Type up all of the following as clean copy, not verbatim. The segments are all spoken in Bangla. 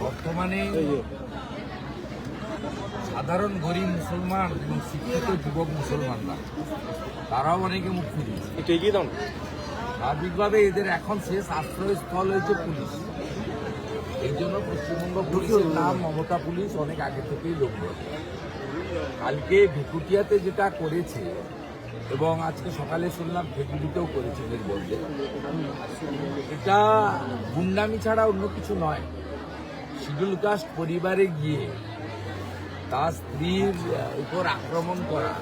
বর্তমানে সাধারণ গরিব মুসলমান এবং শিক্ষিত যুবক মুসলমানরা তারাও অনেকে মুক্তি দিয়েছে। স্বাভাবিকভাবে এদের এখন শেষ আশ্রয়স্থল হয়েছে পুলিশ। এই জন্য পশ্চিমবঙ্গ পুলিশের নাম মমতা পুলিশ অনেক আগে থেকেই লোক বলে। কালকে ভেকুটিয়াতে যেটা করেছে এবং আজকে সকালে শুনলাম ভেকুটিতেও করেছে এদের বলতে, এটা গুন্ডামি ছাড়া অন্য কিছু নয়। শিডিউল কাস্ট পরিবারে গিয়ে তার স্ত্রীর উপর আক্রমণ করা,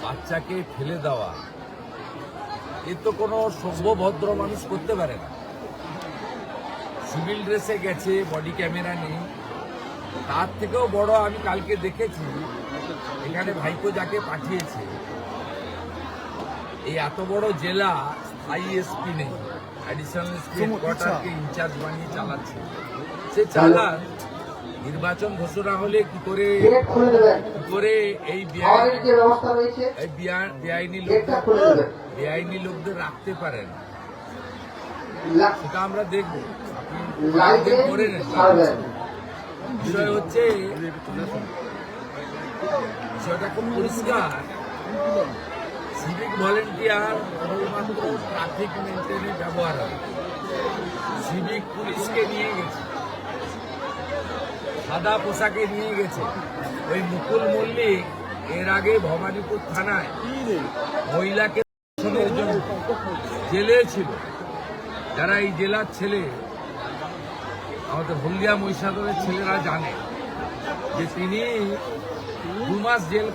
বাচ্চাকে ফেলে দেওয়া, এ তো কোনো সভ্য ভদ্র মানুষ করতে পারে না। সিভিল ড্রেসে গেছে, বডি ক্যামেরা নেই। তার থেকেও বড় আমি কালকে দেখেছি এখানে ভাইপো যাকে পাঠিয়েছে, এই এত বড় জেলা স্থায়ী এসপি নেই, অ্যাডিশনাল এসপি হেডকোয়ার্টারকে ইনচার্জ বানিয়ে চালাচ্ছে। সে চালান নির্বাচন ঘোষণা হলে কি করে এই বেআইনি লোকদের রাখতে পারেন, সেটা আমরা দেখব। আপনি করে নেন। বিষয় হচ্ছে, বিষয়টা খুব পরিষ্কার। সিভিক ভলেন্টিয়ার কেবলমাত্র ট্রাফিক মেনটেনে ব্যবহার হয়। সিভিক পুলিশকে নিয়ে গেছে, সাদা পোশাকে নিয়ে গেছে। ওই মুকুল মল্লিক এর আগে ভবানীপুর থানায় মহিলাকে ধর্ষণের জন্য জেলে ছিল। যারা এই জেলার ছেলে, আমাদের হলদিয়া মহিষাদলের ছেলেরা জানে যে তিনি 2 মাস জেল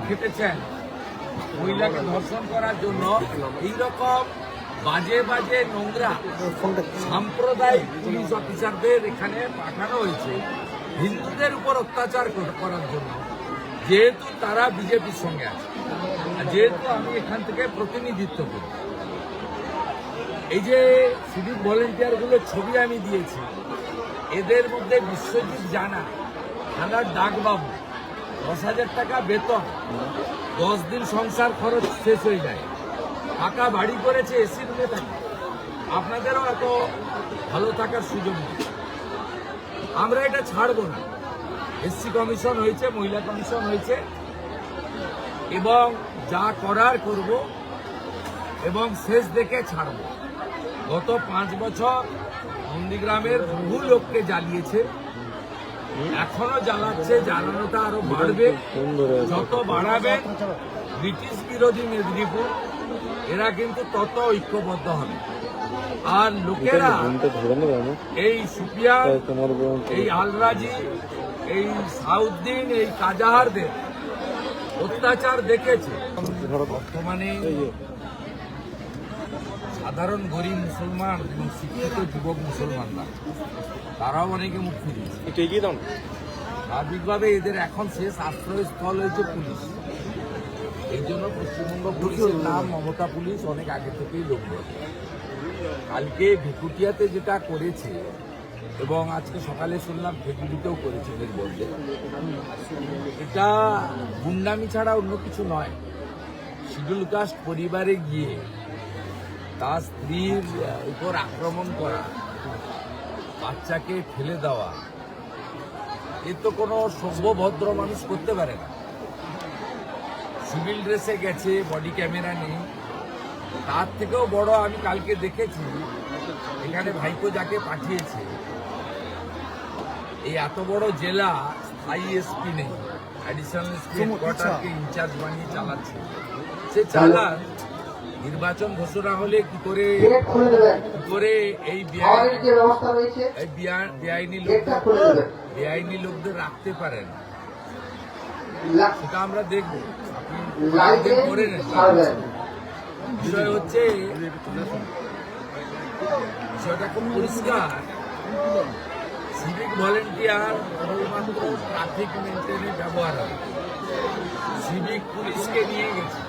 খেটেছেন মহিলাকে ধর্ষণ করার জন্য। এইরকম বাজে বাজে নোংরা সাম্প্রদায়িক পুলিশ অফিসারদের এখানে পাঠানো হয়েছে হিন্দুদের উপর অত্যাচার করার জন্য, যেহেতু তারা বিজেপির সঙ্গে আছে, আর যেহেতু আমি এখান থেকে প্রতিনিধিত্ব করি। এই যে সিভিক ভলেন্টিয়ারগুলোর ছবি আমি দিয়েছি, এদের মধ্যে বিশ্বজিৎ জানা, থানার ডাকবাবু, 10,000 টাকা বেতন, 10 দিন সংসার খরচ শেষ হয়ে যায়, টাকা বাড়ি করেছে, এসি রুমে থাকে। আপনাদেরও এত ভালো থাকার সুযোগ নেই। আমরা এটা ছাড়বো না। এসসি কমিশন হয়েছে, মহিলা কমিশন হয়েছে, এবং যা করার করব, এবং শেষ দেখে ছাড়ব। গত 5 বছর নন্দীগ্রামের বহু লোককে জ্বালিয়েছে, এখনো জ্বালাচ্ছে, জ্বালানোটা আরো বাড়বে। যত বাড়াবে ব্রিটিশ বিরোধী মেদিনীপুর, এরা কিন্তু তত ঐক্যবদ্ধ হবে। আর লোকেরা এই সুপিয়ান, এই আলরাজি, এই সাউদ্দিন, এই কাজাহারদের অত্যাচার দেখেছে। বর্তমানে সাধারণ গরিব মুসলমান এবং শিক্ষিত যুবক মুসলমানরা তারাও অনেকে মুক্তি দিয়েছে। স্বাভাবিকভাবে এদের এখন শেষ আশ্রয়স্থল হয়েছে পুলিশ। এই জন্য পশ্চিমবঙ্গ পুলিশের নাম মমতা পুলিশ অনেক আগে থেকেই লোক বলে। কালকে ভেকুটিয়াতে যেটা করেছে এবং আজকে সকালে শুনলাম ভেকুটিতেও করেছে এদের বলতে, এটা গুন্ডামি ছাড়া অন্য কিছু নয়। শিডিউল কাস্ট পরিবারে গিয়ে তার স্ত্রীর উপর আক্রমণ করা, বাচ্চাকে ফেলে দেওয়া, এ তো কোনো সভ্য ভদ্র মানুষ করতে পারে না। সিভিল ড্রেসে গেছে, বডি ক্যামেরা নেই। তার থেকেও বড় আমি কালকে দেখেছি এখানে ভাইপো যাকে পাঠিয়েছে, এই এত বড় জেলা স্থায়ী এসপি নেই, অ্যাডিশনাল এসপি হেডকোয়ার্টারকে ইনচার্জ বানিয়ে চালাচ্ছে। সে চালান নির্বাচন ঘোষণা হলে কি করে এই বেআইনি লোকদের রাখতে পারেন, সেটা আমরা দেখব। আপনি করে নেন। বিষয় হচ্ছে, বিষয়টা খুব পরিষ্কার। সিভিক ভলেন্টিয়ার কেবলমাত্র ট্রাফিক মেনটেনে ব্যবহার হয়। সিভিক পুলিশকে নিয়ে গেছে,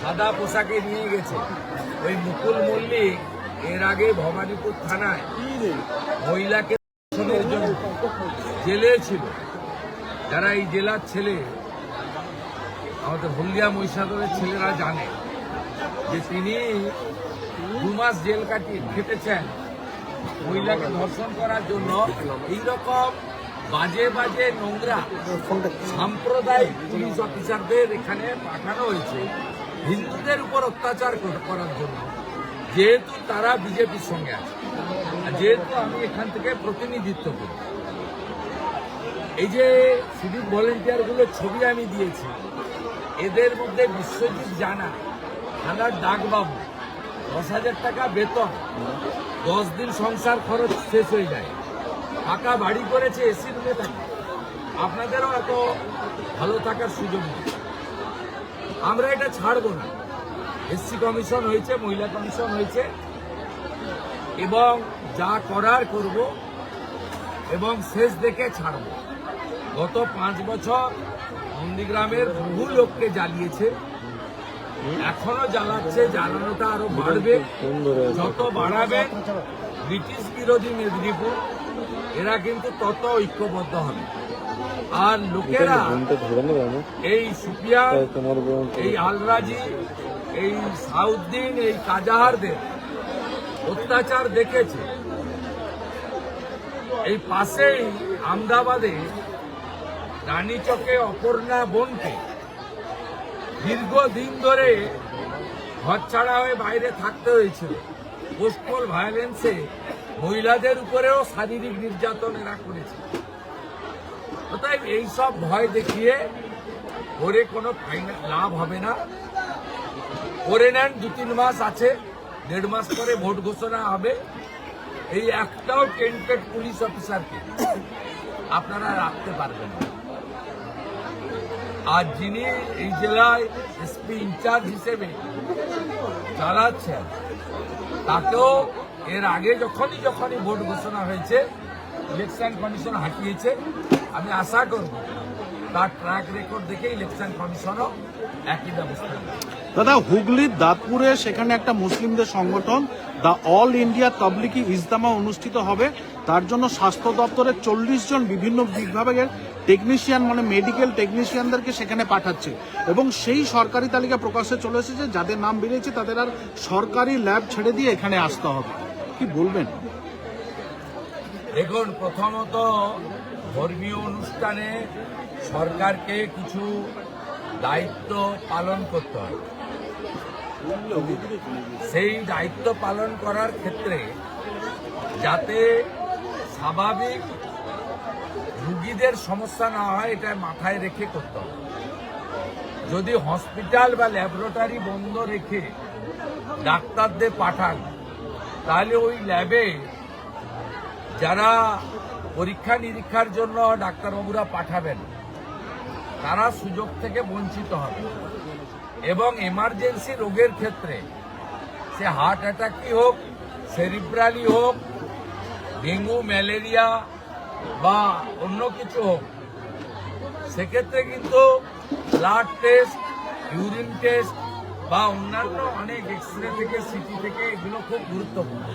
সাদা পোশাকে নিয়ে গেছে। ওই মুকুল মল্লিক এর আগে ভবানীপুর থানায় মহিলাকে ধর্ষণের জন্য জেলে ছিল। যারা এই জেলার ছেলে, আমাদের হলদিয়া মহিষাদলের ছেলেরা জানে যে তিনি 2 মাস জেল খেটেছেন মহিলাকে ধর্ষণ করার জন্য এইরকম বাজে বাজে নোংরা সাম্প্রদায়িক পুলিশ অফিসারদের এখানে পাঠানো হয়েছে হিন্দুদের উপর অত্যাচার করার জন্য, যেহেতু তারা বিজেপির সঙ্গে আছে, আর যেহেতু আমি এখান থেকে প্রতিনিধিত্ব করি। এই যে সিভিক ভলেন্টিয়ারগুলোর ছবি আমি দিয়েছি, এদের মধ্যে বিশ্বজিৎ জানা, থানার ডাকবাবু, 10,000 টাকা বেতন, 10 দিন সংসার খরচ শেষ হয়ে যায়, টাকা বাড়ি করেছে, এসি রুমে থাকে। আপনাদেরও এত ভালো থাকার সুযোগ নেই। আমরা এটা ছাড়বো না। এসসি কমিশন হয়েছে, মহিলা কমিশন হয়েছে, এবং যা করার করব, এবং শেষ দেখে ছাড়ব। গত 5 বছর নন্দীগ্রামের বহু লোককে জ্বালিয়েছে, এখনো জ্বালাচ্ছে, জ্বালানোটা আরো বাড়বে। যত বাড়াবে ব্রিটিশ বিরোধী মেদিনীপুর, এরা কিন্তু তত ঐক্যবদ্ধ হবে। আর লোকেরা এই সুপিয়ান, এই আলরাজি, এই সাউদ্দিন, এই কাজাহারদের অত্যাচার দেখেছে। এই পাশেই আমদাবাদে রানীচকে অপর্ণা বোনকে দীর্ঘদিন ধরে ঘর ছাড়া হয়ে বাইরে থাকতে হয়েছিল। পোস্টপল ভায়োলেন্সে মহিলাদের উপরেও শারীরিক নির্যাতন এরা করেছে। অতএব এইসব ভয় দেখিয়ে করে কোনো লাভ হবে না। করে নেন, 2-3 মাস আছে, 1.5 মাস পরে ভোট ঘোষণা হবে। এই একটাও টেন্টেড পুলিশ অফিসারকে আপনারা রাখতে পারবেন না। আর যিনি এই জেলায় এসপি ইনচার্জ হিসেবে চালাচ্ছেন, তাকেও এর আগে যখনই ভোট ঘোষণা হয়েছে ইলেকশন কমিশন হাঁটিয়েছে। আমি আশা করব তার ট্র্যাক রেকর্ড দেখে ইলেকশন কমিশনও একই ব্যবস্থা নেবে। দাদা, হুগলির দাঁতপুরে সেখানে একটা মুসলিমদের সংগঠন দ্য অল ইন্ডিয়া তাবলিগি ইজতেমা অনুষ্ঠিত হবে। তার জন্য স্বাস্থ্য দপ্তরের 40 জন বিভিন্ন বিভাগের টেকনিশিয়ান, মানে মেডিকেল টেকনিশিয়ানদেরকে সেখানে পাঠাচ্ছে, এবং সেই সরকারি তালিকা প্রকাশ্যে চলে এসেছে। যাদের নাম বেরিয়েছে তাদের আর সরকারি ল্যাব ছেড়ে দিয়ে এখানে আসতে হবে। কি বলবেন? দেখুন, প্রথমত ধর্মীয় অনুষ্ঠানে সরকারকে কিছু দায়িত্ব পালন করতে হবে। সেই দায়িত্ব পালন করার ক্ষেত্রে যাতে স্বাভাবিক রুগীদের সমস্যা না হয়, এটা মাথায় রেখে করতে হবে। যদি হসপিটাল বা ল্যাবরেটরি বন্ধ রেখে ডাক্তারদের পাঠান, তাহলে ওই ল্যাবে যারা পরীক্ষা নিরীক্ষার জন্য ডাক্তারবাবুরা পাঠাবেন, তারা সুযোগ থেকে বঞ্চিত হবে। এবং এমার্জেন্সি রোগের ক্ষেত্রে, সে হার্ট অ্যাটাকই হোক, সেরিব্রালি হোক, ডেঙ্গু, ম্যালেরিয়া বা অন্য কিছু হোক, সেক্ষেত্রে কিন্তু ব্লাড টেস্ট, ইউরিন টেস্ট বা অন্যান্য অনেক এক্সরে থেকে, সিটি থেকে, এগুলো খুব গুরুত্বপূর্ণ।